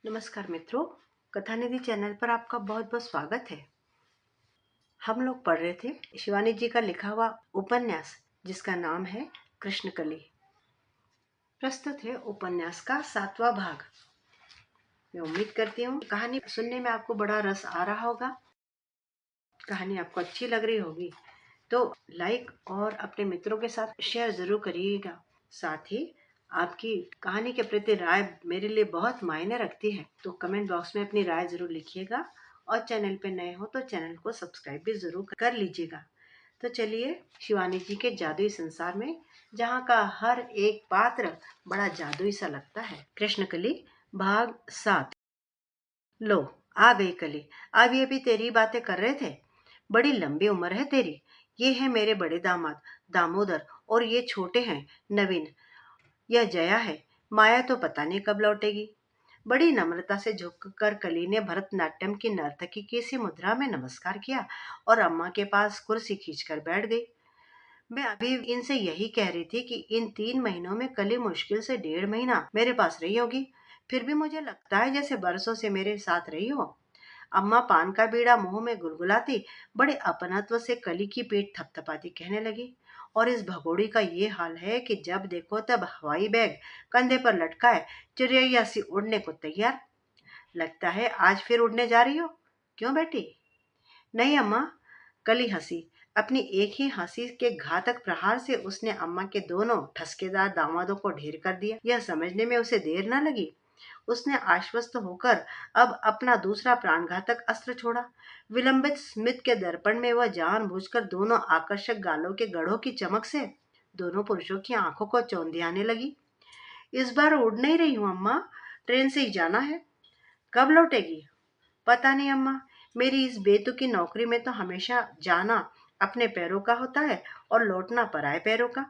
नमस्कार मित्रों, कथानिधि चैनल पर आपका बहुत बहुत स्वागत है। हम लोग पढ़ रहे थे शिवानी जी का लिखा हुआ उपन्यास जिसका नाम है कृष्णकली। प्रस्तुत है उपन्यास का 7वां भाग। मैं उम्मीद करती हूँ कहानी सुनने में आपको बड़ा रस आ रहा होगा, कहानी आपको अच्छी लग रही होगी तो लाइक और अपने मित्रों के साथ शेयर जरूर करिएगा। साथ ही आपकी कहानी के प्रति राय मेरे लिए बहुत मायने रखती है, तो कमेंट बॉक्स में अपनी राय जरूर लिखिएगा और चैनल पे नए हो तो चैनल को सब्सक्राइब भी जरूर कर लीजिएगा। तो चलिए शिवानी जी के जादुई संसार में, जहाँ का हर एक पात्र बड़ा जादुई सा लगता है। कृष्णकली भाग 7। लो, आ गई कली। अभी अभी तेरी बातें कर रहे थे। बड़ी लंबी उम्र है तेरी। ये है मेरे बड़े दामाद दामोदर, और ये छोटे हैं नवीन। यह जया है। माया तो पता नहीं कब लौटेगी। बड़ी नम्रता से झुककर कली ने भरतनाट्यम की नर्तकी की सी मुद्रा में नमस्कार किया और अम्मा के पास कुर्सी खींचकर बैठ गई। मैं अभी इनसे यही कह रही थी कि इन 3 महीनों में कली मुश्किल से 1.5 महीना मेरे पास रही होगी। फिर भी मुझे लगता है जैसे बरसों से मेरे साथ रही हो। अम्मा पान का बीड़ा मुंह में गुलगुलाती बड़े अपनत्व से कली की पीठ थपथपाती कहने लगी। और इस भगोड़ी का ये हाल है कि जब देखो तब हवाई बैग कंधे पर लटकाए चिड़िया सी उड़ने को तैयार। लगता है आज फिर उड़ने जा रही हो। क्यों बेटी? नहीं अम्मा। कली हंसी। अपनी एक ही हंसी के घातक प्रहार से उसने अम्मा के दोनों ठसकेदार दामादों को ढेर कर दिया। यह समझने में उसे देर न लगी। उसने आश्वस्त होकर अब अपना दूसरा प्राणघातक अस्त्र छोड़ा। विलंबित स्मित के दर्पण में वह जानबूझकर दोनों आकर्षक गालों के गढ़ों की चमक से दोनों पुरुषों की आंखों को चौंधियाने लगी। इस बार उड़ नहीं रही हूँ अम्मा, ट्रेन से ही जाना है। कब लौटेगी? पता नहीं अम्मा। मेरी इस बेतुकी नौकरी में तो हमेशा जाना अपने पैरों का होता है और लौटना पराए पैरों का।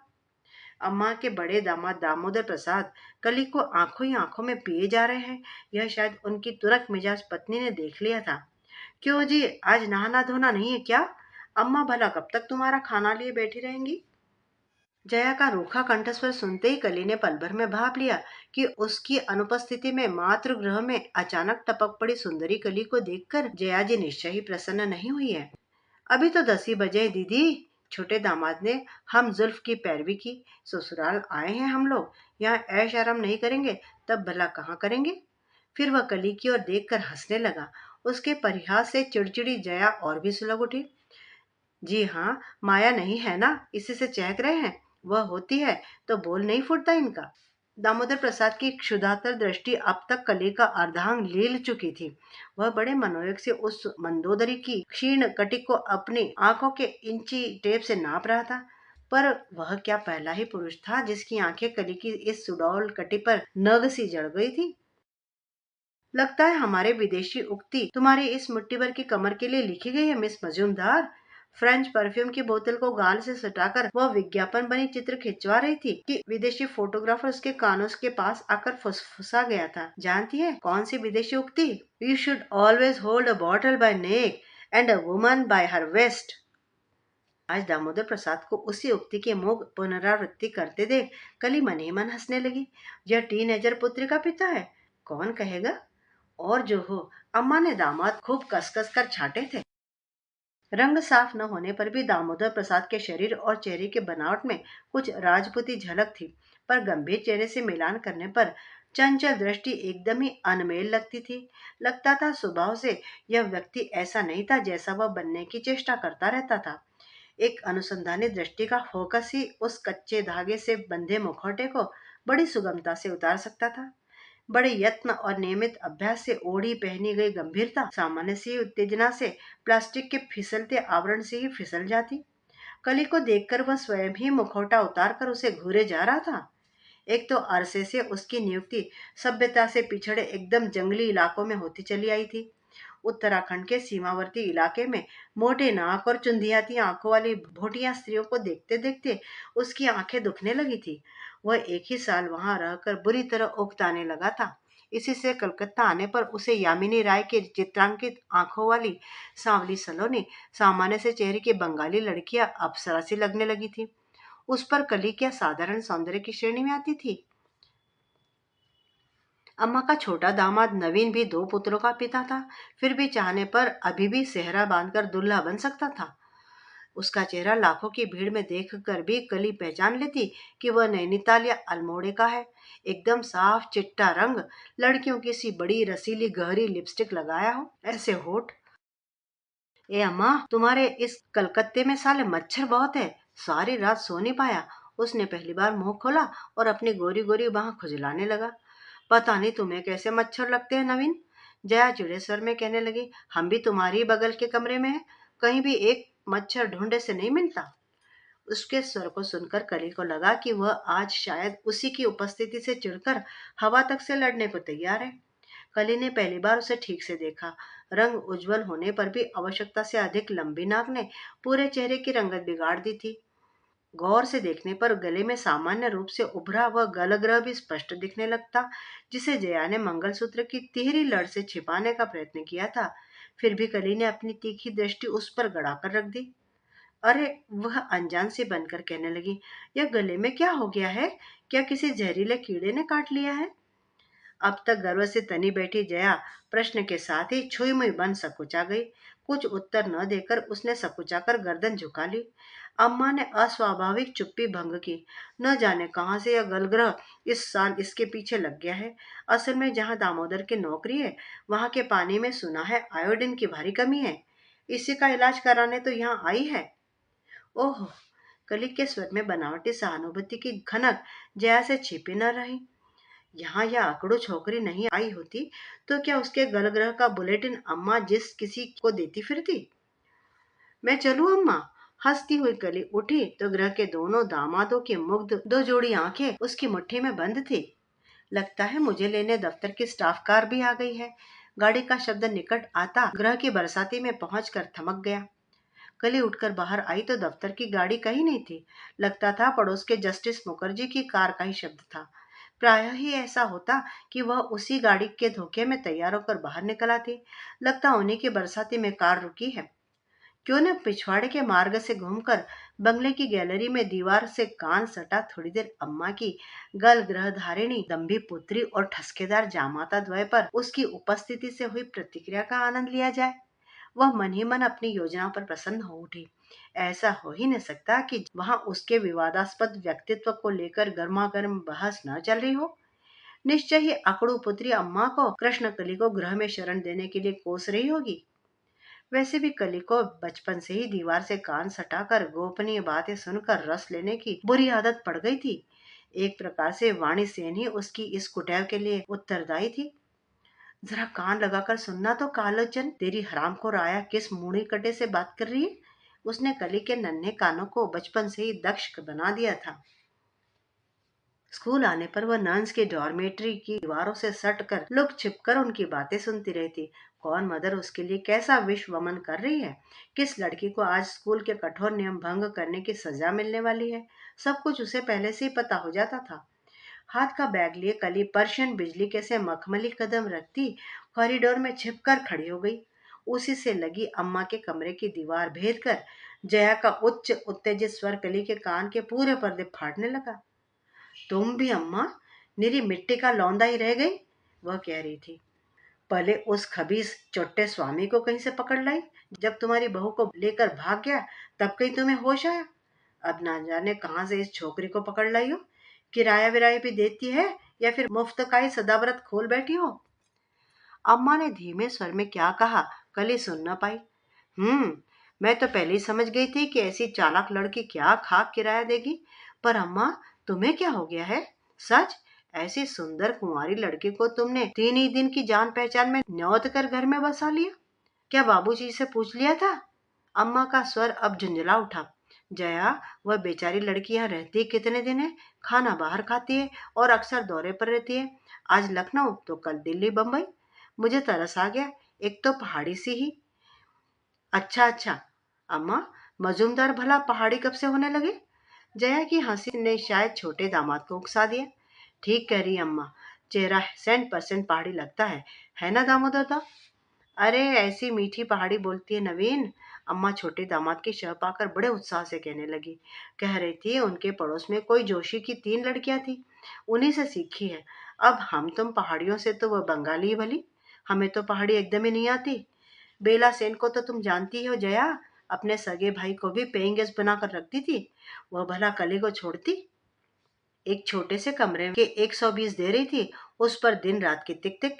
अम्मा के बड़े दामाद दामोदर प्रसाद कली को आंखों ही आंखों में पिए जा रहे हैं। यह शायद उनकी तुरक मिजाज पत्नी ने देख लिया था। क्यों जी, आज नहाना धोना नहीं है क्या? अम्मा भला कब तक तुम्हारा खाना लिए बैठी रहेंगी? जया का रूखा कंठस्वर सुनते ही कली ने पल भर में भाप लिया कि उसकी अनुपस्थिति में मातृगृह में अचानक टपक पड़ी सुंदरी कली को देखकर जया जी निश्चय ही प्रसन्न नहीं हुई है। अभी तो 10 ही बजे दीदी। छोटे दामाद ने हम जुल्फ की पैरवी की। ससुराल आए हैं हम लोग, यहाँ ऐश आराम नहीं करेंगे तब भला कहाँ करेंगे? फिर वह कली की ओर देखकर हंसने लगा। उसके परिहास से चिड़चिड़ी जया और भी सुलग उठी। जी हाँ, माया नहीं है ना, इसी से चहक रहे हैं। वह होती है तो बोल नहीं फूटता इनका। दामोदर प्रसाद की क्षुधातर दृष्टि अब तक कली का अर्धांग लील चुकी थी। वह बड़े मनोयोग से उस मंदोदरी की क्षीण कटी को अपनी आंखों के इंची टेप से नाप रहा था। पर वह क्या पहला ही पुरुष था जिसकी आंखें कली की इस सुडौल कटी पर नग सी जड़ गई थी। लगता है हमारे विदेशी उक्ति तुम्हारी इस मुट्ठी भर की कमर के लिए लिखी गई है मिस मजूमदार। फ्रेंच परफ्यूम की बोतल को गाल से सटाकर वह विज्ञापन बनी चित्र खिंचवा रही थी कि विदेशी फोटोग्राफर उसके कानों के पास आकर फुसफुसा गया था। जानती है कौन सी विदेशी उक्ति? You should always hold a bottle by neck and a woman by her waist. आज दामोदर प्रसाद को उसी उक्ति के मुंह पुनरावृत्ति करते देख कली मन ही मन हंसने लगी। यह टीनेजर पुत्री का पिता है, कौन कहेगा? और जो हो, अम्मा ने दामाद खूब कस-कस कर छांटे थे। रंग साफ न होने पर भी दामोदर प्रसाद के शरीर और चेहरे के बनावट में कुछ राजपूती झलक थी, पर गंभीर चेहरे से मिलान करने पर चंचल दृष्टि एकदम ही अनमेल लगती थी। लगता था स्वभाव से यह व्यक्ति ऐसा नहीं था जैसा वह बनने की चेष्टा करता रहता था। एक अनुसंधानी दृष्टि का फोकस ही उस कच्चे धागे से बंधे मुखौटे को बड़ी सुगमता से उतार सकता था। बड़े यत्न और नियमित अभ्यास से ओढ़ी पहनी गई गंभीरता सामान्य सी उत्तेजना से प्लास्टिक के फिसलते आवरण से ही फिसल जाती। कली को देखकर वह स्वयं ही मुखौटा उतार कर उसे घूरे जा रहा था। एक तो अरसे से उसकी नियुक्ति सभ्यता से पिछड़े एकदम जंगली इलाकों में होती चली आई थी। उत्तराखंड के सीमावर्ती इलाके में मोटे नाक और चुंधियाती आंखों वाली भोटिया स्त्रियों को देखते देखते उसकी आंखें दुखने लगी थी। वह एक ही साल वहां रहकर बुरी तरह उकताने लगा था। इसी से कलकत्ता आने पर उसे यामिनी राय के चित्रांकित आंखों वाली सांवली सलोनी सामान्य से चेहरे की बंगाली लड़कियां अप्सरा सी लगने लगी थी। उस पर कली क्या साधारण सौंदर्य की श्रेणी में आती थी? अम्मा का छोटा दामाद नवीन भी 2 पुत्रों का पिता था, फिर भी चाहने पर अभी भी सेहरा बांधकर दूल्हा बन सकता था। उसका चेहरा लाखों की भीड़ में देखकर भी कली पहचान लेती कि वह नैनीताल या अल्मोड़े का है। एकदम साफ चिट्टा रंग, लड़कियों की सी बड़ी रसीली गहरी लिपस्टिक लगाया हो, ऐसे होठ। ए अम्मा, तुम्हारे इस कलकत्ते में साले मच्छर बहुत है, सारी रात सो नहीं पाया। उसने पहली बार मुंह खोला और अपनी गोरी गोरी बाह खुजलाने लगा। पता नहीं तुम्हें कैसे मच्छर लगते हैं नवीन, जया चिड़े स्वर में कहने लगी। हम भी तुम्हारी बगल के कमरे में हैं, कहीं भी एक मच्छर ढूंढे से नहीं मिलता। उसके स्वर को सुनकर कली को लगा कि वह आज शायद उसी की उपस्थिति से चिढ़कर हवा तक से लड़ने को तैयार है। कली ने पहली बार उसे ठीक से देखा। रंग उज्जवल होने पर भी आवश्यकता से अधिक लंबी नाक ने पूरे चेहरे की रंगत बिगाड़ दी थी। गौर से देखने पर गले में सामान्य रूप से उभरा वह गलग्रह भी स्पष्ट दिखने लगता, जिसे जया ने मंगलसूत्र की तिहरी लड़ से छिपाने का प्रयत्न किया था। फिर भी कली ने अपनी तीखी दृष्टि उस पर गड़ाकर रख दी। अरे, वह अनजान सी बनकर कहने लगी, यह गले में क्या हो गया है? क्या किसी जहरीले कीड़े ने काट लिया है? अब तक गर्व से तनी बैठी जया प्रश्न के साथ ही छुई मुई बन सकुचा गई। कुछ उत्तर न देकर उसने सकुचाकर गर्दन झुका ली। अम्मा ने अस्वाभाविक चुप्पी भंग की। न जाने कहां से यह गलग्रह इस साल इसके पीछे लग गया है। असल में जहां दामोदर की नौकरी है, वहां के पानी में सुना है आयोडीन की भारी कमी है। इसी का इलाज कराने तो यहाँ आई है। ओह! कली के स्वर में बनावटी सहानुभूति की खनक जया से छिपी न रही। यहाँ यह आकड़ू छोकरी नहीं आई होती तो क्या उसके गलग्रह का बुलेटिन अम्मा जिस किसी को देती फिरती? मैं चलूं अम्मा? हंसती हुई कली उठी तो गृह के दोनों दामादों की मुग्ध 2 जोड़ी आंखें उसकी मुट्ठी में बंद थी। लगता है मुझे लेने दफ्तर की स्टाफ कार भी आ गई है। गाड़ी का शब्द निकट आता गृह की बरसाती में पहुंचकर थमक गया। कली उठकर बाहर आई तो दफ्तर की गाड़ी कहीं नहीं थी। लगता था पड़ोस के जस्टिस मुखर्जी की कार का ही शब्द था। प्रायः ही ऐसा होता कि वह उसी गाड़ी के धोखे में तैयार होकर बाहर निकल आती। लगता उन्हीं की बरसाती में कार रुकी है। क्यों न पिछवाड़े के मार्ग से घूमकर बंगले की गैलरी में दीवार से कान सटा थोड़ी देर अम्मा की गल ग्रह धारिणी दम्भी पुत्री और ठसकेदार जामाता द्वय पर उसकी उपस्थिति से हुई प्रतिक्रिया का आनंद लिया जाए। वह मन ही मन अपनी योजना पर प्रसन्न हो उठी। ऐसा हो ही नहीं सकता कि वहां उसके विवादास्पद व्यक्तित्व को लेकर गर्मागर्म बहस न चल रही हो। निश्चय ही अकड़ू पुत्री अम्मा को कृष्णकली को गृह में शरण देने के लिए कोस रही होगी। वैसे भी कली को बचपन से ही दीवार से कान सटाकर गोपनीय बातें सुनकर रस लेने की बुरी आदत पड़ गई थी। एक प्रकार से वाणी सेन ही उसकी इस कुटैव के लिए उत्तरदायी थी। जरा कान लगाकर सुनना तो कालोचन, तेरी हरामखोर आया किस मूड़ी कटे से बात कर रही है? उसने कली के नन्हे कानों को बचपन से ही दक्ष बना दिया था। स्कूल आने पर वह नर्स के डॉर्मेट्री की दीवारों से सट कर लुक छिप कर उनकी बातें सुनती रहती। कौन मदर उसके लिए कैसा विष वमन कर रही है, किस लड़की को आज स्कूल के कठोर नियम भंग करने की सजा मिलने वाली है, सब कुछ उसे पहले से ही पता हो जाता था। हाथ का बैग लिए कली पर्शियन बिजली के से मखमली कदम रखती कॉरिडोर में छिपकर खड़ी हो गई। उसी से लगी अम्मा के कमरे की दीवार भेद कर जया का उच्च उत्तेजित स्वर कली के कान के पूरे पर्दे फाड़ने लगा। तुम भी अम्मा निरी मिट्टी का लौंदा ही रह गई, वह कह रही थी। पहले उस खबीस चोट्टे स्वामी को कहीं से पकड़ लाई, जब तुम्हारी बहू को लेकर भाग गया तब कहीं तुम्हें होश आया। अब ना जाने कहां से इस छोकरी को पकड़ लाई हो। किराया विराया भी देती है या फिर मुफ्त का ही सदाव्रत खोल बैठी हो? अम्मा ने धीमे स्वर में क्या कहा कली सुन न पाई। मैं तो पहले ही समझ गई थी कि ऐसी चालाक लड़की क्या खाक किराया देगी। पर अम्मा, तुम्हें क्या हो गया है? सच, ऐसी सुंदर कुंवारी लड़की को तुमने 3 ही दिन की जान पहचान में न्योत कर घर में बसा लिया? क्या बाबूजी से पूछ लिया था? अम्मा का स्वर अब झुंझला उठा। जया, वह बेचारी लड़की यहाँ रहती कितने दिन है? खाना बाहर खाती है और अक्सर दौरे पर रहती है। आज लखनऊ तो कल दिल्ली बम्बई। मुझे तरस आ गया, एक तो पहाड़ी सी ही। अच्छा अच्छा अम्मा, मजूमदार भला पहाड़ी कब से होने लगे? जया की हंसी ने शायद छोटे दामाद को उकसा दिया। ठीक कह रही अम्मा, चेहरा 100% पहाड़ी लगता है ना दामोदर दा? अरे, ऐसी मीठी पहाड़ी बोलती है नवीन। अम्मा छोटे दामाद की शह पाकर बड़े उत्साह से कहने लगी। कह रही थी उनके पड़ोस में कोई जोशी की 3 लड़कियां थी, उन्हीं से सीखी है। अब हम तुम पहाड़ियों से तो वह बंगाली भली, हमें तो पहाड़ी एकदम ही नहीं आती। बेला सेन को तो तुम जानती हो जया, अपने सगे भाई को भी पेइंग गेस्ट बनाकर रखती थी। वह भला कली को छोड़ती? एक छोटे से कमरे के 120 दे रही थी, उस पर दिन रात की टिक टिक।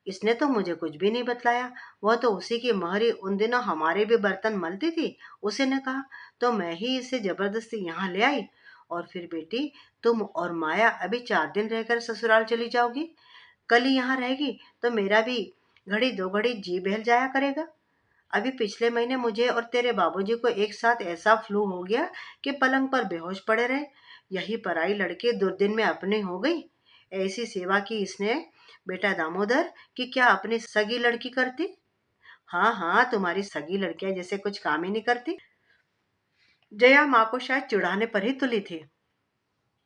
इसने तो मुझे कुछ भी नहीं बतलाया। वह तो उसी की महरी उन दिनों हमारे भी बर्तन मलती थी। उसी ने कहा तो मैं ही इसे जबरदस्ती यहाँ ले आई। और फिर बेटी, तुम और माया अभी 4 दिन रहकर ससुराल चली जाओगी। कल ही यहाँ रहेगी तो मेरा भी घड़ी दो घड़ी जी बहल जाया करेगा। अभी पिछले महीने मुझे और तेरे बाबूजी को एक साथ ऐसा फ्लू हो गया कि पलंग पर बेहोश पड़े रहे। यही पराई लड़की दुर्दिन में अपनी हो गई। ऐसी सेवा की इसने बेटा दामोदर कि क्या अपनी सगी लड़की करती। हाँ हाँ, तुम्हारी सगी लड़कियां जैसे कुछ काम ही नहीं करती। जया माँ को शायद चिढ़ाने पर ही तुली थी।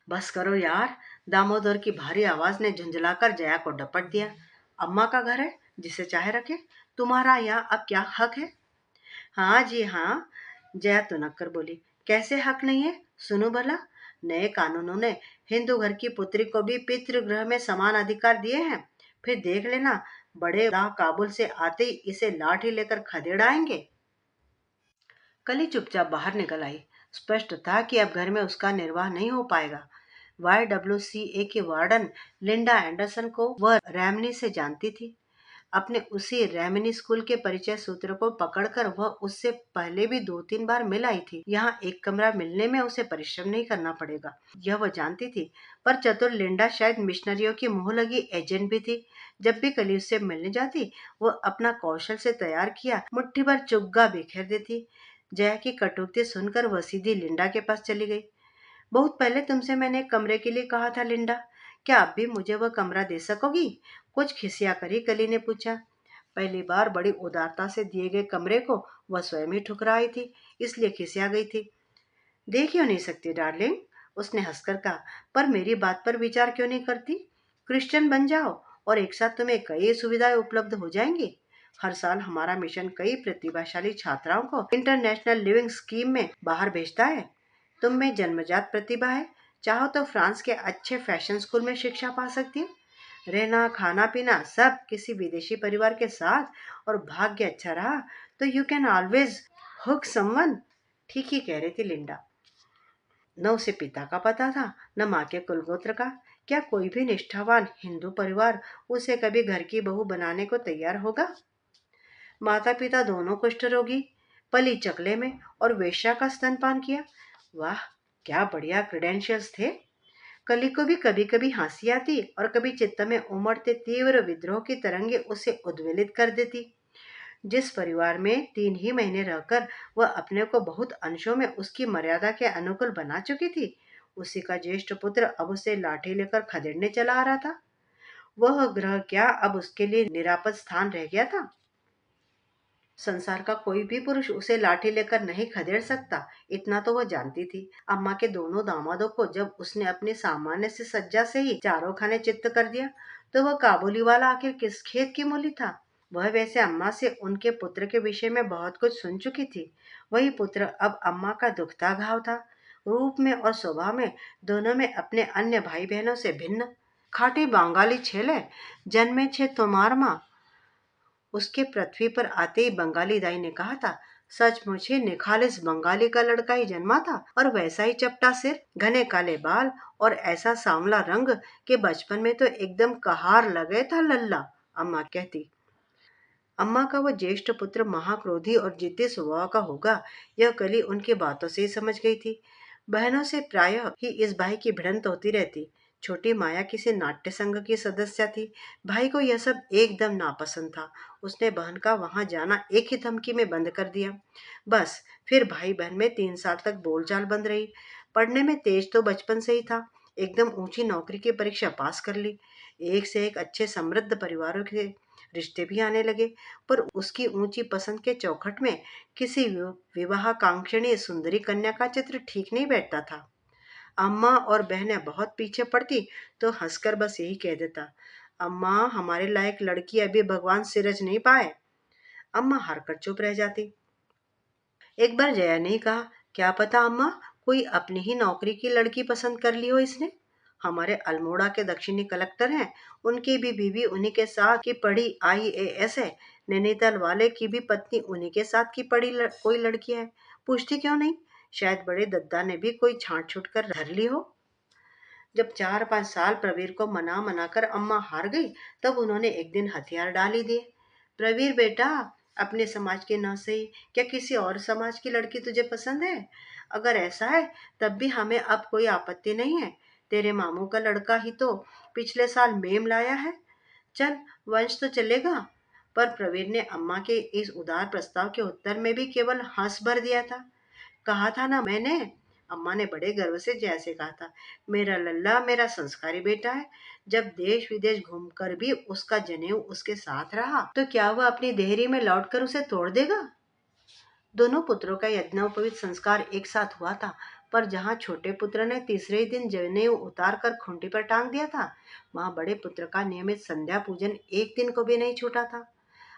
बस करो यार, दामोदर की भारी आवाज ने झुंझलाकर जया को डपट दिया। अम्मा का घर है, जिसे चाहे रखे। तुम्हारा यहाँ अब क्या हक है? हाँ जी हाँ, जया तुनक कर बोली। कैसे हक नहीं है? सुनो भला, नए कानूनों ने हिंदू घर की पुत्री को भी पितृगृह में समान अधिकार दिए हैं। फिर देख लेना, बड़े दाह काबुल से आते ही इसे लाठी लेकर खदेड़ाएंगे। कली चुपचाप बाहर निकल आई। स्पष्ट था कि अब घर में उसका निर्वाह नहीं हो पाएगा। YWCA की वार्डन लिंडा एंडरसन को वह रैमनी से जानती थी। अपने उसी रैमनी स्कूल के परिचय सूत्र को पकड़कर वह उससे पहले भी 2-3 बार मिल आई थी। यहाँ एक कमरा मिलने में उसे परिश्रम नहीं करना पड़ेगा, यह वह जानती थी। पर चतुर लिंडा शायद मिशनरियों की मुंह लगी एजेंट भी थी। जब भी कली उससे मिलने जाती, वह अपना कौशल से तैयार किया मुट्ठी भर चुग्गा बिखेर देती। जया की कटुक्ति सुनकर वह सीधी लिंडा के पास चली गई। बहुत पहले तुमसे मैंने एक कमरे के लिए कहा था लिंडा, क्या अब भी मुझे वह कमरा दे सकोगी? कुछ खिसिया कर ही कली ने पूछा। पहली बार बड़ी उदारता से दिए गए कमरे को वह स्वयं ही ठुकराई थी, इसलिए खिसिया गई थी। दे क्यों नहीं सकती डार्लिंग? उसने हंसकर कहा। पर मेरी बात पर विचार क्यों नहीं करती? क्रिश्चियन बन जाओ और एक साथ तुम्हें कई सुविधाएं उपलब्ध हो जाएंगी। हर साल हमारा मिशन कई प्रतिभाशाली छात्राओं को इंटरनेशनल लिविंग स्कीम में बाहर भेजता है। तुम में जन्मजात प्रतिभा है, चाहो तो फ्रांस के अच्छे फैशन स्कूल में शिक्षा पा सकती हो। रहना खाना पीना सब किसी विदेशी परिवार के साथ, और भाग्य अच्छा रहा तो you can always hook someone. ठीक ही कह रही थी लिंडा। न उसे पिता का पता था, न माँ के कुलगोत्र का। क्या कोई भी निष्ठावान हिंदू परिवार उसे कभी घर की बहू बनाने को तैयार होगा? माता पिता दोनों कुष्ठ रोगी, पली चकले में और वेश्या का स्तनपान किया। वाह, क्या बढ़िया क्रेडेंशियल्स थे। कली को भी कभी कभी हंसी आती और कभी चित्त में उमड़ते तीव्र विद्रोह की तरंगे उसे उद्वेलित कर देती। जिस परिवार में 3 ही महीने रहकर वह अपने को बहुत अंशों में उसकी मर्यादा के अनुकूल बना चुकी थी, उसी का ज्येष्ठ पुत्र अब उसे लाठी लेकर खदेड़ने चला आ रहा था। वह ग्रह क्या अब उसके लिए निरापद स्थान रह गया था? संसार का कोई भी पुरुष उसे लाठी लेकर नहीं खदेड़ सकता, इतना तो वह जानती थी। अम्मा के दोनों दामादों को जब उसने अपने सामान्य से सज्जा से ही चारों खाने चित्त कर दिया, तो वह काबुली वाला आखिर किस खेत की मूली था? वह वैसे अम्मा से उनके पुत्र के विषय में बहुत कुछ सुन चुकी थी। वही पुत्र अब अम्मा का दुखता घाव था। रूप में और स्वभाव में दोनों में अपने अन्य भाई बहनों से भिन्न। खाटी बंगाली छेले, जन्मे छे तुम्हार माँ। उसके पृथ्वी पर आते ही बंगाली दाई ने कहा था। सचमुच ही निखालिस बंगाली का लड़का ही जन्मा था, और वैसा ही चपटा सिर, घने काले बाल और ऐसा सांवला रंग कि बचपन में तो एकदम कहार लगे था लल्ला, अम्मा कहती। अम्मा का वह ज्येष्ठ पुत्र महाक्रोधी और जिद्दी स्वभाव का होगा, यह कली उनकी बातों से ही समझ गई थी। बहनों से प्रायः ही इस भाई की भिड़ंत होती रहती। छोटी माया किसी नाट्य संघ की सदस्य थी। भाई को यह सब एकदम नापसंद था। उसने बहन का वहां जाना एक ही धमकी में बंद कर दिया। बस फिर भाई बहन में 3 साल तक बोलचाल बंद रही। पढ़ने में तेज तो बचपन से ही था। एकदम ऊंची नौकरी की परीक्षा पास कर ली। एक से एक अच्छे समृद्ध परिवारों के रिश्ते भी आने लगे, पर उसकी ऊंची पसंद के चौखट में किसी विवाह कांक्षणी सुंदरी कन्या का चित्र ठीक नहीं बैठता था। अम्मा और बहनें बहुत पीछे पड़ती तो हंसकर बस यही कह देता, अम्मा हमारे लायक लड़की अभी भगवान सिरज नहीं पाए। अम्मा हारकर चुप रह जाती। एक बार जया ने कहा, क्या पता अम्मा, कोई अपनी ही नौकरी की लड़की पसंद कर ली हो इसने। हमारे अल्मोड़ा के दक्षिणी कलेक्टर हैं, उनकी भी बीवी उन्हीं के साथ की पढ़ी IAS है। नैनीताल वाले की भी पत्नी उन्हीं के साथ की पढ़ी कोई लड़की है। पूछती क्यों नहीं? शायद बड़े दद्दा ने भी कोई छांट छूट कर धर ली हो। जब 4-5 साल प्रवीर को मना मना कर अम्मा हार गई, तब उन्होंने एक दिन हथियार डाल ही दिए। प्रवीर बेटा, अपने समाज की ना सही, क्या किसी और समाज की लड़की तुझे पसंद है? अगर ऐसा है तब भी हमें अब कोई आपत्ति नहीं है। तेरे मामू का लड़का ही तो पिछले साल मेम लाया है। चल, वंश तो चलेगा। पर प्रवीर ने अम्मा के इस उदार प्रस्ताव के उत्तर में भी केवल हंस भर दिया था। कहा था ना मैंने, अम्मा ने बड़े गर्व से जैसे कहा था, मेरा लल्ला मेरा संस्कारी बेटा है। जब देश विदेश घूमकर भी उसका जनेऊ उसके साथ रहा, तो क्या वह अपनी देहरी में लौटकर उसे तोड़ देगा? दोनों पुत्रों का यज्ञोपवीत संस्कार एक साथ हुआ था, पर जहाँ छोटे पुत्र ने तीसरे ही दिन जनेऊ उतार कर खूंटी पर टांग दिया था, वहाँ बड़े पुत्र का नियमित संध्या पूजन एक दिन को भी नहीं छूटा था।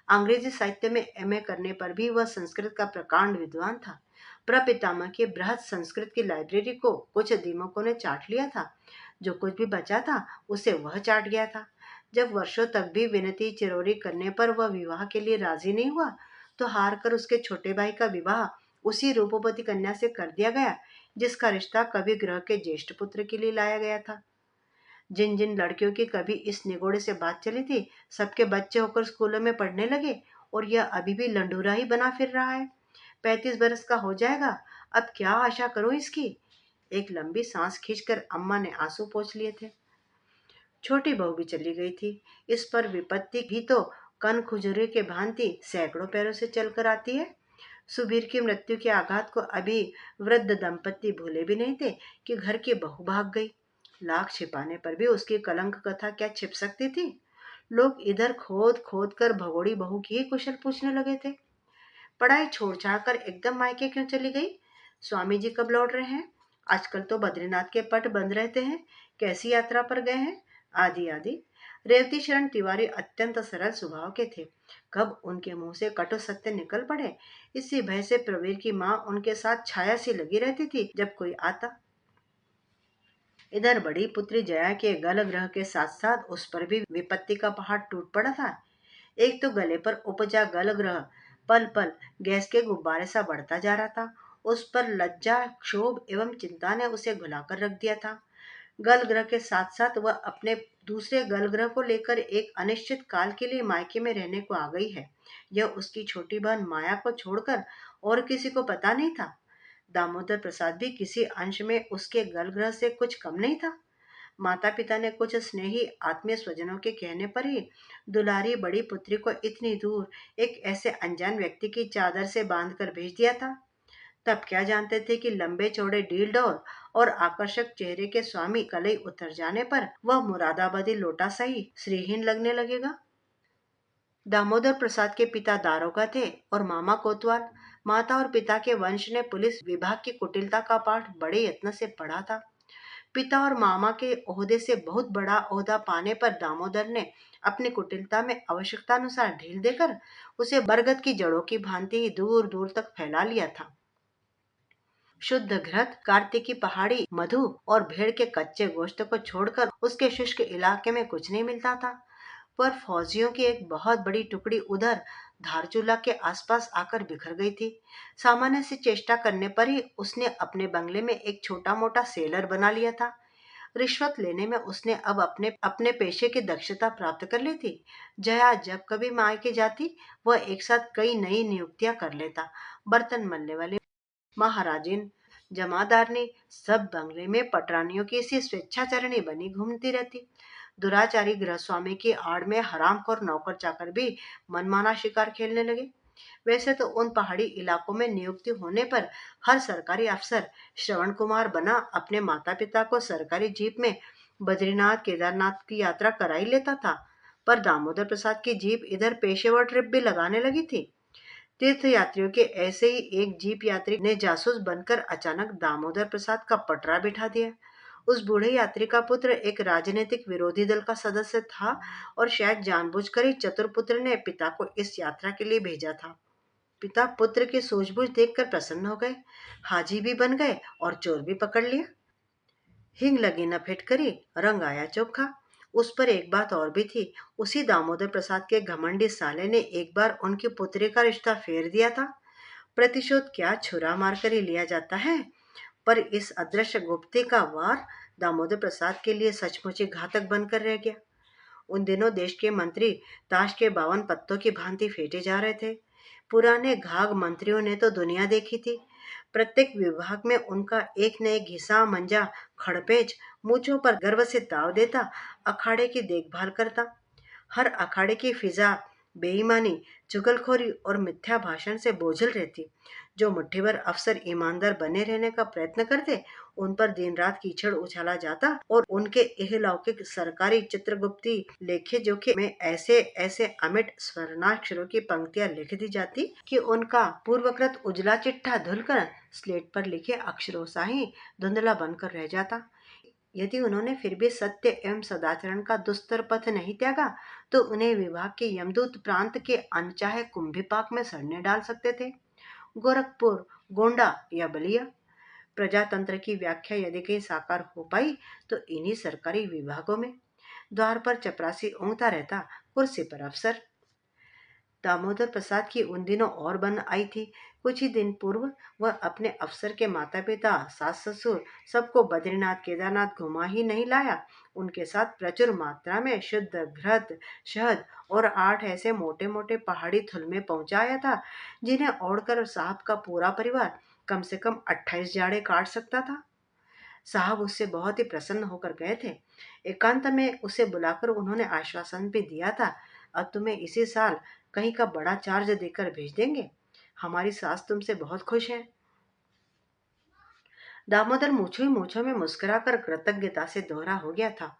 अंग्रेजी साहित्य में MA करने पर भी वह संस्कृत का प्रकांड विद्वान था। प्रपितामह की बृहद संस्कृत की लाइब्रेरी को कुछ दीमकों ने चाट लिया था। जो कुछ भी बचा था उसे वह चाट गया था। जब वर्षों तक भी विनती चिरौरी करने पर वह विवाह के लिए राजी नहीं हुआ, तो हार कर उसके छोटे भाई का विवाह उसी रूपवती कन्या से कर दिया गया, जिसका रिश्ता कवि ग्रह के ज्येष्ठ पुत्र के लिए लाया गया था। जिन जिन लड़कियों की कभी इस निगोड़े से बात चली थी, सबके बच्चे होकर स्कूलों में पढ़ने लगे, और यह अभी भी लंडूरा ही बना फिर रहा है। 35 बरस का हो जाएगा, अब क्या आशा करूं इसकी? एक लंबी सांस खींचकर अम्मा ने आंसू पोंछ लिए थे। छोटी बहू भी चली गई थी। इस पर विपत्ति भी तो कन खुजरे के भांति सैकड़ों पैरों से चलकर आती है। सुबीर की मृत्यु के आघात को अभी वृद्ध दंपत्ति भूले भी नहीं थे कि घर की बहू भाग गई। लाख छिपाने पर भी उसकी कलंक कथा क्या छिप सकती थी? लोग इधर खोद खोद कर भगोड़ी बहू की ही कुशल पूछने लगे थे। पढ़ाई छोड़ छाड़ कर एकदम मायके क्यों चली गई? स्वामी जी कब लौट रहे हैं? आजकल तो बद्रीनाथ के पट बंद रहते हैं। कैसी यात्रा पर गए हैं? आदि आदि। रेवती शरण तिवारी अत्यंत सरल स्वभाव के थे। कब उनके मुंह से कटु सत्य निकल पड़े, इसी भय से प्रवीर की माँ उनके साथ छाया सी लगी रहती थी जब कोई आता। इधर बड़ी पुत्री जया के गल ग्रह के साथ साथ उस पर भी विपत्ति का पहाड़ टूट पड़ा था। एक तो गले पर उपजा गल ग्रह पल पल गैस के गुब्बारे सा बढ़ता जा रहा था। उस पर लज्जा, क्षोभ एवं चिंता ने उसे घुलाकर रख दिया था। गल ग्रह के साथ साथ वह अपने दूसरे गल ग्रह को लेकर एक अनिश्चित काल के लिए मायके में रहने को आ गई है। यह उसकी छोटी बहन माया को छोड़कर और किसी को पता नहीं था। दामोदर प्रसाद भी किसी अंश में उसके गल ग्रह से कुछ कम नहीं था। माता पिता ने कुछ स्नेही आत्मीय स्वजनों के कहने पर ही दुलारी बड़ी पुत्री को इतनी दूर एक ऐसे अनजान व्यक्ति की चादर से बांधकर भेज दिया था। तब क्या जानते थे कि लंबे चौड़े डील डौल और आकर्षक चेहरे के स्वामी कलई उतर जाने पर वह मुरादाबादी लोटा सही श्रीहीन लगने लगेगा। दामोदर प्रसाद के पिता दारोगा थे और मामा कोतवाल। माता और पिता के वंश ने पुलिस विभाग की कुटिलता का पाठ बड़े यत्न से पढ़ा था। पिता और मामा के ओहदे से बहुत बड़ा ओहदा पाने पर दामोदर ने अपनी कुटिलता में आवश्यकतानुसार ढील देकर उसे बरगद की जड़ों की भांति ही दूर दूर तक फैला लिया था। शुद्ध घृत, कार्तिकी पहाड़ी मधु और भेड़ के कच्चे गोश्त को छोड़कर उसके शुष्क इलाके में कुछ नहीं मिलता था। पर फौजियों की एक बहुत बड़ी टुकड़ी उधर धारचूला के आसपास आकर बिखर गई थी। सामान्य सी चेष्टा करने पर ही उसने अपने बंगले में एक छोटा मोटा सेलर बना लिया था। रिश्वत लेने में उसने अब अपने अपने पेशे की दक्षता प्राप्त कर ली थी। जया जब कभी मायके जाती, वह एक साथ कई नई नियुक्तियां कर लेता। बर्तन मलने वाली महाराजिन, जमादारनी, सब बंगले में पटरानियों की सी स्वेच्छाचरणी बनी घूमती रहती। दुराचारी गृहस्वामी की आड़ में हरामखोर नौकर चाकर भी मनमाना शिकार खेलने लगे। वैसे तो उन पहाड़ी इलाकों में नियुक्ति होने पर हर सरकारी अफसर श्रवण कुमार बना अपने माता पिता को सरकारी जीप में बद्रीनाथ केदारनाथ की यात्रा कराई लेता था। पर दामोदर प्रसाद की जीप इधर पेशेवर ट्रिप भी लगाने लगी थी। तीर्थ यात्रियों के ऐसे ही एक जीप यात्री ने जासूस बनकर अचानक दामोदर प्रसाद का पटरा बिठा दिया। उस बूढ़े यात्री का पुत्र एक राजनीतिक विरोधी दल का सदस्य था और शायद जानबूझकर ही चतुर पुत्र ने पिता को इस यात्रा के लिए भेजा था। पिता पुत्र की सूझबूझ देखकर प्रसन्न हो गए। हाजी भी बन गए और चोर भी पकड़ लिया। हिंग लगी न फिटकरी, रंग आया चोखा। उस पर एक बात और भी थी। उसी दामोदर प्रसाद के घमंडी साले ने एक बार उनकी पुत्री का रिश्ता फेर दिया था। प्रतिशोध क्या छुरा मारकर ही लिया जाता है। पर इस अदृश्य गुप्ते का वार दामोदर प्रसाद के लिए सचमुच ही घातक बनकर रह गया। उन दिनों देश के मंत्री ताश के 52 पत्तों की भांति फेंटे जा रहे थे। पुराने घाघ मंत्रियों ने तो दुनिया देखी थी। प्रत्येक विभाग में उनका एक न एक घिसा मंजा खड़पेच मूंछों पर गर्व से ताव देता, अखाड़े की देखभाल करता। हर अखाड़े की फिजा बेईमानी, चुगलखोरी और मिथ्या भाषण से बोझल रहती। जो मुट्ठीभर अफसर ईमानदार बने रहने का प्रयत्न करते, उन पर दिन रात कीचड़ उछाला जाता और उनके इहलौकिक सरकारी चित्रगुप्ती लेखे जोखे में ऐसे ऐसे अमिट स्वर्णाक्षरों की पंक्तियां लिख दी जाती कि उनका पूर्वकृत उजला चिट्ठा धुलकर स्लेट पर लिखे अक्षरों सा ही धुंधला बनकर रह जाता। यदि उन्होंने फिर भी सत्य एवं सदाचरण का दुस्तर पथ नहीं त्यागा, तो उन्हें विभाग के यमदूत प्रांत के अनचाहे कुंभीपाक में सड़ने डाल सकते थे। गोरखपुर, गोंडा या बलिया। प्रजातंत्र की व्याख्या यदि कहीं साकार हो पाई, तो इन्हीं सरकारी विभागों में। द्वार पर चपरासी ऊँगता रहता, कुर्सी पर अफसर। दामोदर प्रसाद की उन दिनों और बन आई थी। कुछ ही दिन पूर्व वह अपने अफसर के माता पिता, सास ससुर सबको बद्रीनाथ केदारनाथ घुमा ही नहीं लाया, उनके साथ प्रचुर मात्रा में शुद्ध घृत, शहद और 8 ऐसे मोटे मोटे पहाड़ी थुलमे पहुंचाया था, जिन्हें ओढ़कर साहब का पूरा परिवार कम से कम 28 जाड़े काट सकता था। साहब उससे बहुत ही प्रसन्न होकर गए थे। एकांत में उसे बुलाकर उन्होंने आश्वासन भी दिया था, अब तुम्हें इसी साल कहीं का बड़ा चार्ज देकर भेज देंगे। हमारी सास तुमसे बहुत खुश है। दामोदर मूछों ही मूछों में मुस्कुराकर कृतज्ञता से दोहरा हो गया था।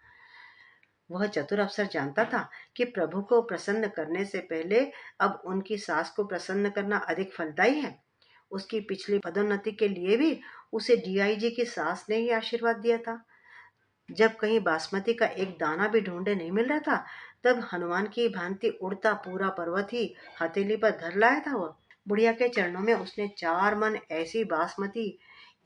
वह चतुर अफसर जानता था कि प्रभु को प्रसन्न करने से पहले अब उनकी सास को प्रसन्न करना अधिक फलदायी है। उसकी पिछली पदोन्नति के लिए भी उसे डीआईजी की सास ने ही आशीर्वाद दिया था। जब कहीं बासमती का एक दाना भी ढूंढे नहीं मिल रहा था, तब हनुमान की भांति उड़ता पूरा पर्वत ही हथेली पर धर लाया था वह। बुढ़िया के चरणों में उसने 4 मन ऐसी बासमती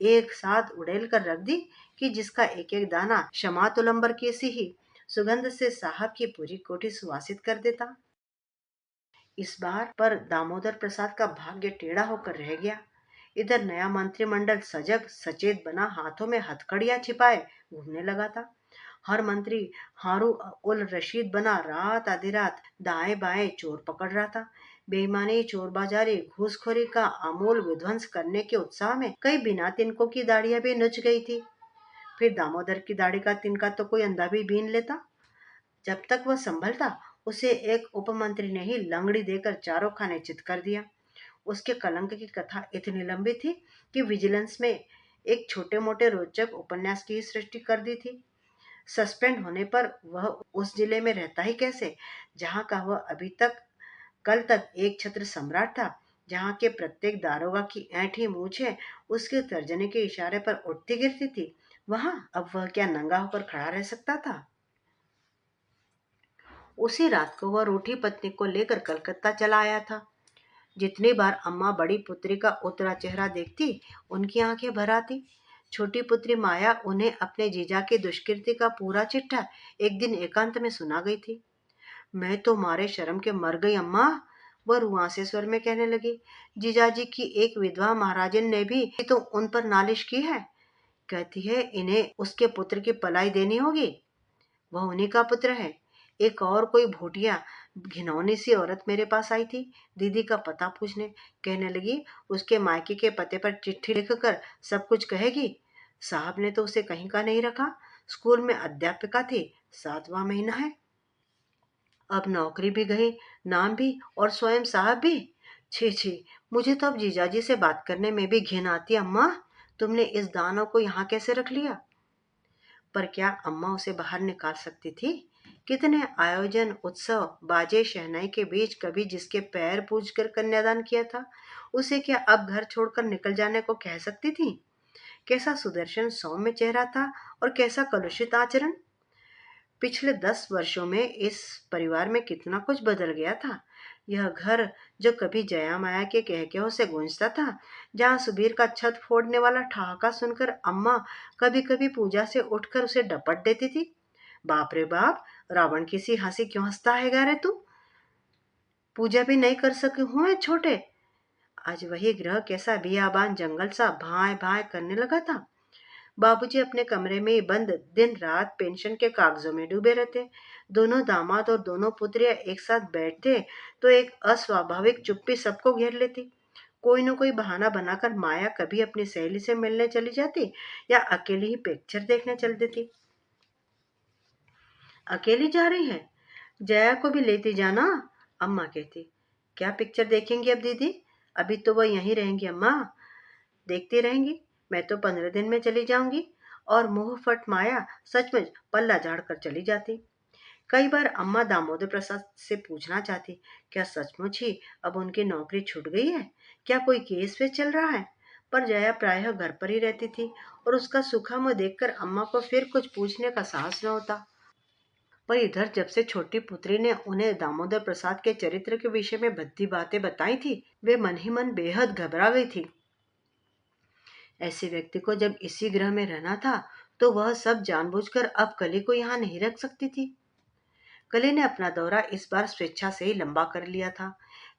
एक साथ उड़ेल कर रख दी कि जिसका एक एक दाना शमातुलंबर की सी ही सुगंध से साहब की पूरी कोठी सुवासित कर देता। इस बार पर दामोदर प्रसाद का भाग्य टेढ़ा होकर रह गया। इधर नया मंत्रिमंडल सजग सचेत बना हाथों में हथकड़ियां छिपाए घूमने लगा था। हर मंत्री हारू उल रशीद बना रात आधी रात दाएं बाएं चोर पकड़ रहा था। बेईमानी, चोरबाजारी, घूसखोरी का आमूल विध्वंस करने के उत्साह में कई बिना तिनकों की दाढ़ियां भी नुच गई थी। फिर दामोदर की दाढ़ी का तिनका तो कोई अंधा भी बीन लेता। जब तक वह संभलता, उसे एक उपमंत्री ने ही लंगड़ी देकर चारों खाने चित कर दिया। उसके कलंक की कथा इतनी लंबी थी कि विजिलेंस में एक छोटे मोटे रोचक उपन्यास की सृष्टि कर दी थी। सस्पेंड होने पर वह उस जिले में रहता ही कैसे, जहां का वह अभी तक कल तक एक छत्र सम्राट था, जहां के प्रत्येक दारोगा की ऐंठी मूछें उसके तर्जनी के इशारे पर उठती गिरती थी। वहां अब वह क्या नंगा होकर खड़ा रह सकता था। उसी रात को वह रूठी पत्नी को लेकर कलकत्ता चला आया था। जितनी बार अम्मा बड़ी पुत्री का उतरा चेहरा देखती, उनकी आंखें भर आती। छोटी पुत्री माया उन्हें अपने जीजा की दुष्कृति का पूरा चिट्ठा एक दिन एकांत में सुना गई थी। मैं तो मारे शर्म के मर गई अम्मा, वह रुआंसे स्वर में कहने लगी। जीजाजी की एक विधवा महाराजन ने भी तो उन पर नालिश की है। कहती है इन्हें उसके पुत्र की पलाई देनी होगी। वह उन्हीं का पुत्र है। एक और कोई भोटिया घिनौनी सी औरत मेरे पास आई थी दीदी का पता पूछने। कहने लगी उसके मायके के पते पर चिट्ठी लिखकर सब कुछ कहेगी। साहब ने तो उसे कहीं का नहीं रखा। स्कूल में अध्यापिका थी, 7वां महीना है। अब नौकरी भी गई, नाम भी, और स्वयं साहब भी। छी छी, मुझे तो अब जीजाजी से बात करने में भी घिन आती। अम्मा, तुमने इस दानव को यहाँ कैसे रख लिया? पर क्या अम्मा उसे बाहर निकाल सकती थी? कितने आयोजन, उत्सव, बाजे शहनाई के बीच कभी जिसके पैर पूजकर कन्यादान किया था, उसे क्या अब घर छोड़कर निकल जाने को कह सकती थी? कैसा सुदर्शन सौम्य चेहरा था और कैसा कलुषित आचरण। पिछले 10 वर्षों में इस परिवार में कितना कुछ बदल गया था। यह घर जो कभी जया माया के कहकहों से गूंजता था, जहाँ सुबीर का छत फोड़ने वाला ठहाका सुनकर अम्मा कभी कभी पूजा से उठकर उसे डपट देती थी। बाप रे बाप, रावण की सी हंसी क्यों हंसता है गा रे तू? पूजा भी नहीं कर सके हूं मैं छोटे। आज वही ग्रह कैसा बियाबान जंगल सा भाए भाए करने लगा था। बाबूजी अपने कमरे में बंद दिन रात पेंशन के कागजों में डूबे रहते। दोनों दामाद और दोनों पुत्रियां एक साथ बैठते तो एक अस्वाभाविक चुप्पी सबको घेर लेती। कोई न कोई बहाना बनाकर माया कभी अपनी सहेली से मिलने चली जाती या अकेली ही पिक्चर देखने चल देती। अकेली जा रही है? जया को भी लेती जाना, अम्मा कहती। क्या पिक्चर देखेंगी अब दीदी? अभी तो वह यहीं रहेंगी अम्मा। देखती रहेंगी। मैं तो 15 दिन में चली जाऊंगी। और मुंह फट माया सचमुच पल्ला झाड़ कर चली जाती। कई बार अम्मा दामोदर प्रसाद से पूछना चाहती, क्या सचमुच ही अब उनकी नौकरी छूट गई है? क्या कोई केस वे चल रहा है? पर जया प्रायः घर पर ही रहती थी और उसका सूखा मुंह देखकर अम्मा को फिर कुछ पूछने का साहस न होता। पर इधर जब से छोटी पुत्री ने उन्हें दामोदर प्रसाद के चरित्र के विषय में भद्दी बातें बताई थी, वे मन ही मन बेहद घबरा गई थी। ऐसे व्यक्ति को जब इसी ग्रह में रहना था तो वह सब जानबूझकर अब कली को यहाँ नहीं रख सकती थी। कली ने अपना दौरा इस बार स्वेच्छा से ही लंबा कर लिया था।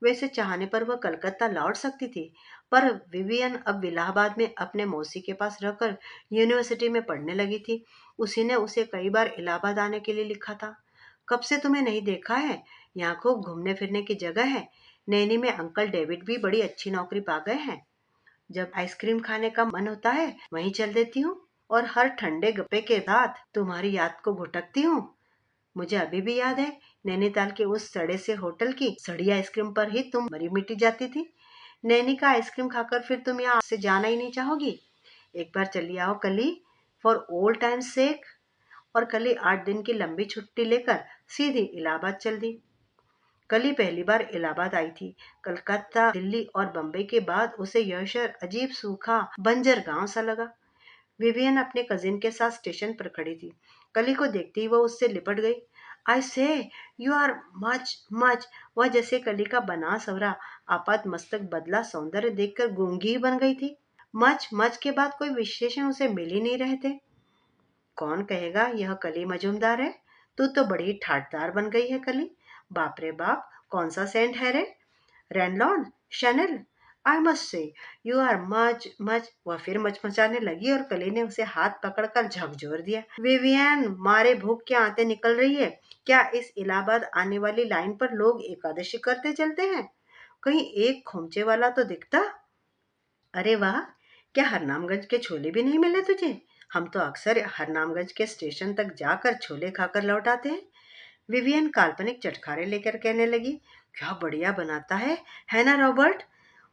वैसे चाहने पर वह कलकत्ता लौट सकती थी, पर विवियन अब इलाहाबाद में अपने मौसी के पास रहकर यूनिवर्सिटी में पढ़ने लगी थी। उसी ने उसे कई बार इलाहाबाद आने के लिए लिखा था। कब से तुम्हें नहीं देखा है? यहाँ खूब घूमने फिरने की जगह है। नैनी में अंकल डेविड भी बड़ी अच्छी नौकरी पा गए हैं। जब आइसक्रीम खाने का मन होता है वहीं चल देती हूँ और हर ठंडे गप्पे के साथ तुम्हारी याद को घुटकती हूँ। मुझे अभी भी याद है नैनीताल के उस सड़े से होटल की सड़ी आइसक्रीम पर ही तुम मरी मिटी जाती थी। नैनी का आइसक्रीम खाकर फिर तुम यहाँ से जाना ही नहीं चाहोगी। एक बार चली आओ कली, फॉर ओल्ड टाइम्स सेक। और कली 8 दिन की लंबी छुट्टी लेकर सीधी इलाहाबाद चल दी। कली पहली बार इलाहाबाद आई थी। कलकत्ता, दिल्ली और बम्बई के बाद उसे यह शहर अजीब सूखा बंजर गांव सा लगा। विवियन अपने कजिन के साथ स्टेशन पर खड़ी थी। कली को देखते ही वह उससे लिपट गई। आई से यू आर मच मच। वह जैसे कली का बना सवरा आपात मस्तक बदला सौंदर्य देखकर गूंगी ही बन गई थी। मच मच के बाद कोई विशेषण उसे मिल ही नहीं रहे थे। कौन कहेगा यह कली मजूमदार है? तू तो बड़ी ठाटदार बन गई है कली। बाप रे बाप, कौन सा सेंट है रे? रैनलॉन, Chanel. I must say you are much much. वह फिर मचमचाने लगी और कली ने उसे हाथ पकड़कर झकझोर दिया। विवियन, मारे भूख के आंतें निकल रही है। क्या इस इलाहाबाद आने वाली लाइन पर लोग एकादशी करते चलते हैं? कहीं एक खोमचे वाला तो दिखता। अरे वाह, क्या हरनामगंज के छोले भी नहीं मिले तुझे? हम तो अक्सर हरनामगंज के स्टेशन तक जाकर छोले खाकर लौट आते हैं। विवियन काल्पनिक चटखारे लेकर कहने लगी, क्या बढ़िया बनाता है ना रॉबर्ट?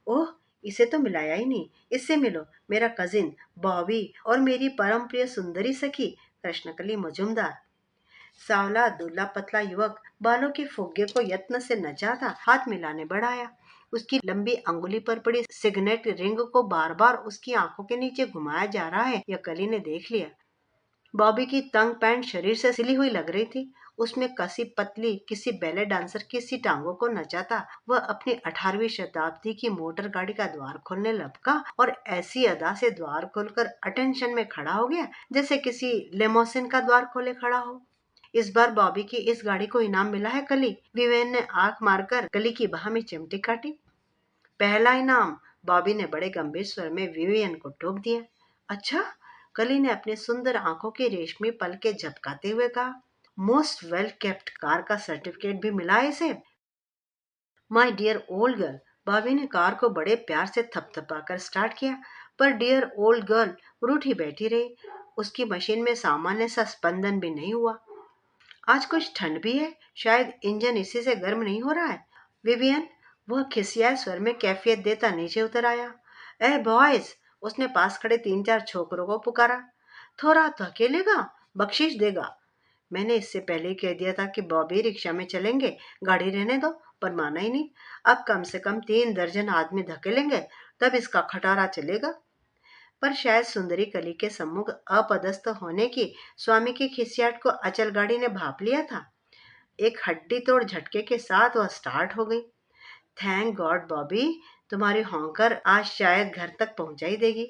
ओह, इसे तो मिलाया ही नहीं। इससे मिलो, मेरा कजिन बॉबी और मेरी परम प्रिय सुंदरी सखी कृष्णकली मजूमदार। सांवला दुबला पतला युवक बालों के फुग्गे को यत्न से नचाता हाथ मिलाने बढ़ाया। उसकी लंबी अंगुली पर पड़ी सिग्नेट रिंग को बार बार उसकी आंखों के नीचे घुमाया जा रहा है, यह कली ने देख लिया। बॉबी की तंग पैंट शरीर से सिली हुई लग रही थी। उसमें कसी पतली किसी बैले डांसर की सी टांगों को नचाता वह अपनी 18वीं शताब्दी की मोटर गाड़ी का द्वार खोलने लपका और ऐसी अदा से द्वार खोलकर अटेंशन में खड़ा हो गया जैसे किसी लेमोसिन का द्वार खोले खड़ा हो। इस बार बॉबी की इस गाड़ी को इनाम मिला है कली। विवेन ने आंख मारकर कली की बाह में चिमटी काटी। पहला इनाम, बॉबी ने बड़े गंभीर स्वर में विवियन को टोक दिया। अच्छा, कली ने अपने सुंदर आंखों की रेशमी पलकें झपकाते हुए कहा। मोस्ट वेल केप्ट कार का सर्टिफिकेट भी मिला है इसे। My dear old girl. Bobby ने कार को बड़े प्यार से थपथपाकर स्टार्ट किया, पर डियर ओल्ड गर्ल रूठी बैठी रही। उसकी मशीन में सामान्य सा स्पंदन भी नहीं हुआ। आज कुछ ठंड भी है, शायद इंजन इसी से गर्म नहीं हो रहा है। विवियन, वह खिसियाए स्वर में कैफियत देता नीचे उतर आया। ए बॉयज, उसने पास खड़े 3-4 छोकरों को पुकारा। थोड़ा तो अकेलेगा, बख्शीश देगा। मैंने इससे पहले ही कह दिया था कि बॉबी रिक्शा में चलेंगे, गाड़ी रहने दो, पर माना ही नहीं। अब कम से कम 3 दर्जन आदमी धकेलेंगे तब इसका खटारा चलेगा। पर शायद सुंदरी कली के सम्मुख अपदस्थ होने की स्वामी की खिसियाट को अचल गाड़ी ने भाप लिया था। एक हड्डी तोड़ झटके के साथ वह स्टार्ट हो गई। थैंक गॉड बॉबी, तुम्हारी हॉन्कर आज शायद घर तक पहुंचा ही देगी।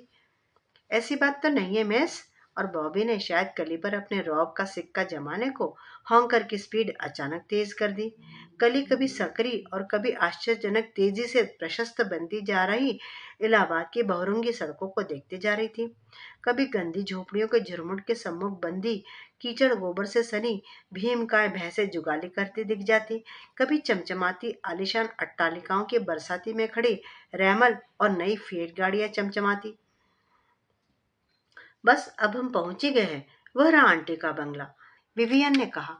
ऐसी बात तो नहीं है मिस। और बॉबी ने शायद कली पर अपने रौब का सिक्का जमाने को हॉन्कर की स्पीड अचानक तेज कर दी। कली कभी सकरी और कभी आश्चर्यजनक तेजी से प्रशस्त बनती जा रही इलाहाबाद की बहुरंगी सड़कों को देखते जा रही थी। कभी गंदी झोपड़ियों के झुरमुट के सम्मुख बंदी कीचड़ गोबर से सनी भीमकाय भैंसे जुगाली करती दिख जाती। कभी चमचमाती आलिशान अट्टालिकाओं की बरसाती में खड़ी रैमल और नई फेट गाड़ियां चमचमाती। बस अब हम पहुंच ही गए हैं, वह रहा आंटी का बंगला, विवियन ने कहा।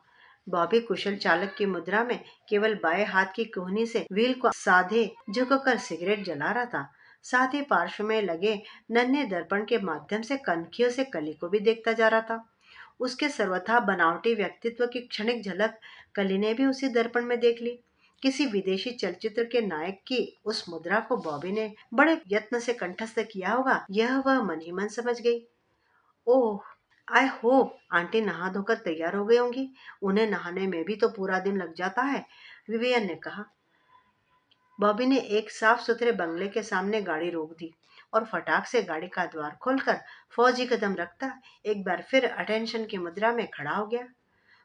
बॉबी कुशल चालक की मुद्रा में केवल बाएं हाथ की कोहनी से व्हील को साधे झुककर सिगरेट जला रहा था। साथ ही पार्श्व में लगे नन्हे दर्पण के माध्यम से कनखियों से कली को भी देखता जा रहा था। उसके सर्वथा बनावटी व्यक्तित्व की क्षणिक झलक कली ने भी उसी दर्पण में देख ली। किसी विदेशी चलचित्र के नायक की उस मुद्रा को बॉबी ने बड़े यत्न से कंठस्थ किया होगा, यह वह मन ही मन समझ गई। ओह, आई होप आंटी नहा धोकर तैयार हो गई होंगी। उन्हें नहाने में भी तो पूरा दिन लग जाता है, विवियन ने कहा। बॉबी ने एक साफ सुथरे बंगले के सामने गाड़ी रोक दी और फटाक से गाड़ी का द्वार खोलकर फौजी कदम रखता एक बार फिर अटेंशन की मुद्रा में खड़ा हो गया।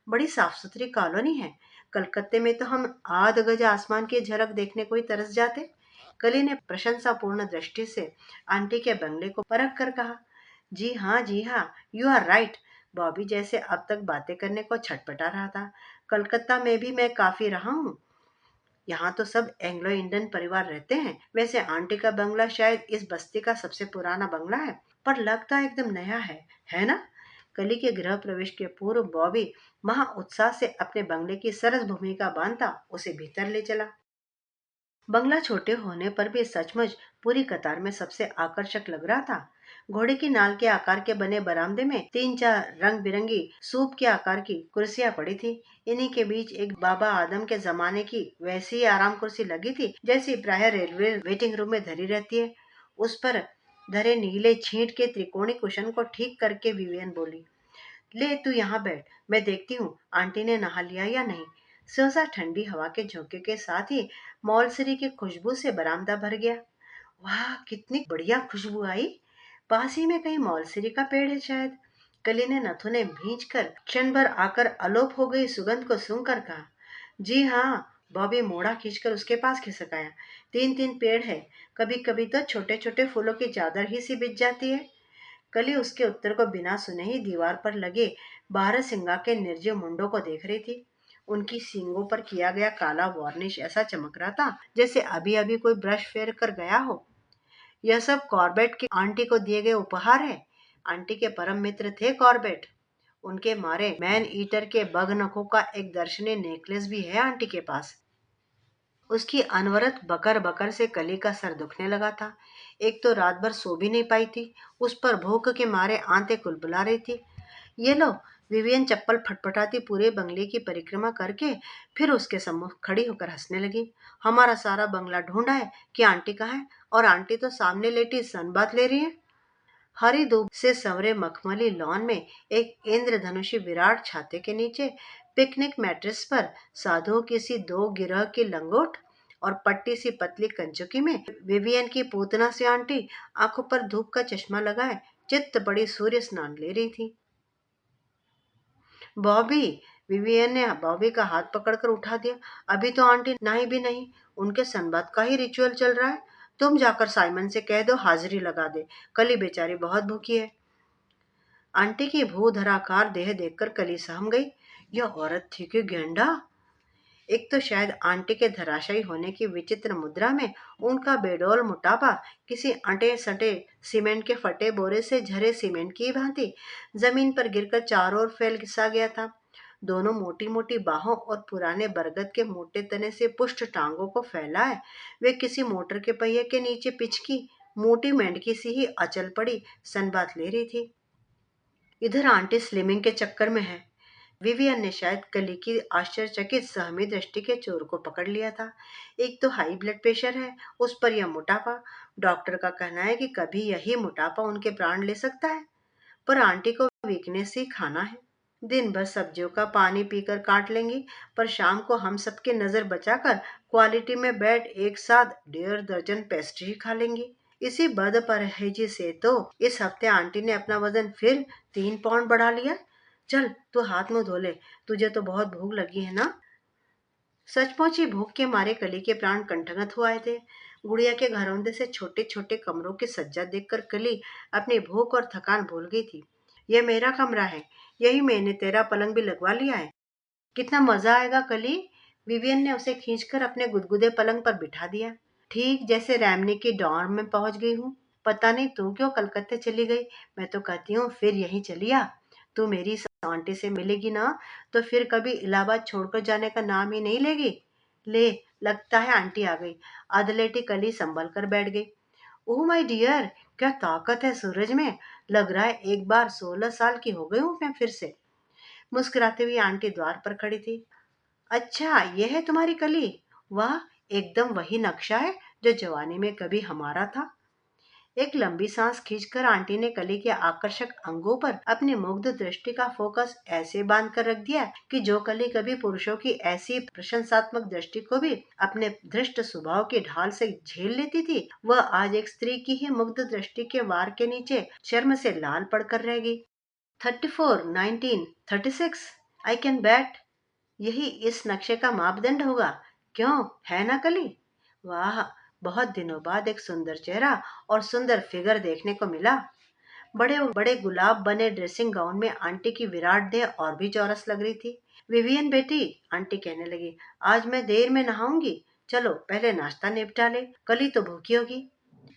बड़ी साफ सुथरी कॉलोनी है। कलकत्ते में तो हम आध गज आसमान की झलक देखने को ही तरस जाते। कली ने प्रशंसापूर्ण दृष्टि से आंटी के बंगले को परख कर कहा। जी हाँ, यू आर राइट। बॉबी जैसे अब तक बातें करने को छटपटा रहा था। कलकत्ता में भी मैं काफी रहा हूँ। यहाँ तो सब एंग्लो इंडियन परिवार रहते हैं। वैसे आंटी का बंगला शायद इस बस्ती का सबसे पुराना बंगला है, पर लगता एकदम नया है ना? कली के गृह प्रवेश के पूर्व बॉबी महा उत्साह से अपने बंगले की सरस भूमिका बांधता उसे भीतर ले चला। बंगला छोटे होने पर भी सचमुच पूरी कतार में सबसे आकर्षक लग रहा था। घोड़े की नाल के आकार के बने बरामदे में 3-4 रंग बिरंगी सूप के आकार की कुर्सियां पड़ी थी। इन्हीं के बीच एक बाबा आदम के जमाने की वैसी ही आराम कुर्सी लगी थी जैसी प्राय रेलवे वेटिंग रूम में धरी रहती है। उस पर धरे नीले छींट के त्रिकोणी कुशन को ठीक करके विवियन बोली, ले तू यहाँ बैठ, मैं देखती हूँ आंटी ने नहा लिया या नहीं। सहसा ठंडी हवा के झोंके के साथ ही मौलसरी की खुशबू से बरामदा भर गया। वाह, कितनी बढ़िया खुशबू आई। पास ही में कहीं मौलसरी का पेड़ है शायद। कली ने नथुने भींच कर क्षण भर आकर अलोप हो गई सुगंध को सूंघकर कहा। जी हाँ, बॉबी मोड़ा खींचकर उसके पास खिसकाया। 3-3 पेड़ है। कभी कभी तो छोटे छोटे फूलों की चादर ही सी बिछ जाती है। कली उसके उत्तर को बिना सुने ही दीवार पर लगे बारहसिंगा के निर्जीव मुंडों को देख रही थी। उनकी सींगों पर किया गया काला वार्निश ऐसा चमक रहा था जैसे अभी अभी कोई ब्रश फेर कर गया हो। यह सब कॉर्बेट की आंटी को दिए गए उपहार है। आंटी के परम मित्र थे कॉर्बेट। उनके मारे मैन ईटर के बग नखों का एक दर्शनीय नेकलेस भी है आंटी के पास। उसकी अनवरत बकर बकर से कली का सर दुखने लगा था। एक तो रात भर सो भी नहीं पाई थी, उस पर भूख के मारे आंतें कुलबुला रही थी। ये लो, विवियन चप्पल फटफटाती पूरे बंगले की परिक्रमा करके फिर उसके सम्मुख खड़ी होकर हंसने लगी। हमारा सारा बंगला ढूंढा है कि आंटी कहाँ है, और आंटी तो सामने लेटी सन बात ले रही है। हरी धूप से संवरे मखमली लॉन में एक इंद्रधनुषी विराट छाते के नीचे पिकनिक मैट्रेस पर साधुओं की सी 2 गिरह की लंगोट और पट्टी सी पतली कंचुकी में विवियन की पूतना सी आंटी आंखों पर धूप का चश्मा लगाए चित्त बड़ी सूर्य स्नान ले रही थी। बॉबी, विवियन ने बॉबी का हाथ पकड़कर उठा दिया। अभी तो आंटी नहाई भी नहीं, उनके सनबाथ का ही रिचुअल चल रहा है। तुम जाकर साइमन से कह दो हाजिरी लगा दे, कली बेचारी बहुत भूखी है। आंटी की भूधराकार देह देखकर कली सहम गई। यह औरत थी कि गेंडा। एक तो शायद आंटी के धराशायी होने की विचित्र मुद्रा में उनका बेडौल मोटापा किसी अटे सटे सीमेंट के फटे बोरे से झरे सीमेंट की भांति जमीन पर गिरकर चारों ओर फैल सा गया था। दोनों मोटी मोटी बाहों और पुराने बरगद के मोटे तने से पुष्ट टांगों को फैलाए वे किसी मोटर के पहिए के नीचे पिचकी मोटी मेंढकी सी ही अचल पड़ी सनबात ले रही थी। इधर आंटी स्लिमिंग के चक्कर में है। विवियन ने शायद कली की आश्चर्यचकित सहमी दृष्टि के चोर को पकड़ लिया था। एक तो हाई ब्लड प्रेशर है, उस पर यह मोटापा। डॉक्टर का कहना है कि कभी यही मोटापा उनके प्राण ले सकता है। पर आंटी को वीकनेस ही खाना है। दिन भर सब्जियों का पानी पीकर काट लेंगी, पर शाम को हम सबके नजर बचाकर क्वालिटी में बैठ एक साथ 1.5 दर्जन पेस्ट्री खा लेंगी। इसी बद परहेजी से तो इस हफ्ते आंटी ने अपना वजन फिर 3 पाउंड बढ़ा लिया। चल तू हाथ मुंह धो ले, तुझे तो बहुत भूख लगी है ना। सचमुच ही भूख के मारे कली के प्राण कंठगत हो आए थे। गुड़िया के घरौंदे से छोटे छोटे कमरों की सज्जा देखकर कली अपनी भूख और थकान भूल गई थी। यह मेरा कमरा है, यही मैंने तेरा पलंग भी लगवा लिया है। कितना मजा आएगा कली। विवियन ने उसे खींचकर अपने गुदगुदे पलंग पर बिठा दिया। ठीक जैसे रैमनी की डॉर्म में पहुंच गई हूँ। पता नहीं तू क्यों कलकत्ते चली गई, मैं तो कहती हूँ फिर यहीं चली आ। तू मेरी आंटी से मिलेगी ना, तो फिर कभी इलाहाबाद छोड़कर जाने का नाम ही नहीं लेगी। ले, लगता है आंटी आ गई। अधलेटी कली संभल कर बैठ गई। ओह माय डियर, क्या ताकत है सूरज में। लग रहा है एक बार 16 साल की हो गई हूँ मैं फिर से। मुस्कुराती हुई आंटी द्वार पर खड़ी थी। अच्छा, यह है तुम्हारी कली। वाह, एकदम वही नक्शा है जो जवानी में कभी हमारा था। एक लंबी सांस खींचकर आंटी ने कली के आकर्षक अंगों पर अपनी मुग्ध दृष्टि का फोकस ऐसे बांध कर रख दिया कि जो कली कभी पुरुषों की ऐसी प्रशंसात्मक दृष्टि को भी अपने धृष्ट स्वभाव की ढाल से झेल लेती थी, वह आज एक स्त्री की ही मुग्ध दृष्टि के वार के नीचे शर्म से लाल पड़कर रह गई। 34, 19, 36, आई कैन बैट, यही इस नक्शे का मापदंड होगा। क्यों, है ना कली। वाह, बहुत दिनों बाद एक सुंदर चेहरा और सुंदर फिगर देखने को मिला। बड़े बड़े गुलाब बने ड्रेसिंग गाउन में आंटी की विराट देह और भी चौरस लग रही थी। विवियन बेटी, आंटी कहने लगी, आज मैं देर में नहाऊंगी। चलो पहले नाश्ता निपटा ले, कली तो भूखी होगी।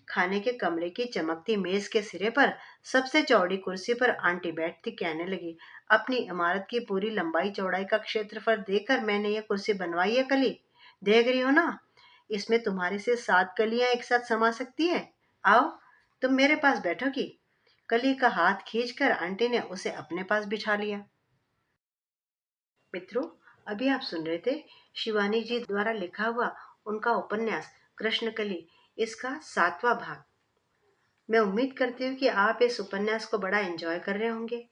खाने के कमरे की चमकती मेज के सिरे पर सबसे चौड़ी कुर्सी पर आंटी बैठती कहने लगी, अपनी इमारत की पूरी लंबाई चौड़ाई का क्षेत्रफल देखकर मैंने ये कुर्सी बनवाई है कली। देख रही हो ना, इसमें तुम्हारी से 7 कलियां एक साथ समा सकती है। आओ, तुम मेरे पास बैठोगी। कली का हाथ खींचकर आंटी ने उसे अपने पास बिठा लिया। मित्रों, अभी आप सुन रहे थे शिवानी जी द्वारा लिखा हुआ उनका उपन्यास कृष्णकली, इसका 7वां भाग। मैं उम्मीद करती हूँ कि आप इस उपन्यास को बड़ा एंजॉय कर रहे होंगे।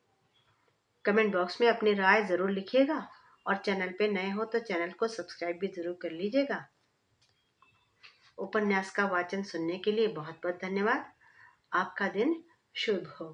कमेंट बॉक्स में अपनी राय जरूर लिखिएगा और चैनल पे नए हो तो चैनल को सब्सक्राइब भी जरूर कर लीजिएगा। उपन्यास का वाचन सुनने के लिए बहुत बहुत धन्यवाद। आपका दिन शुभ हो।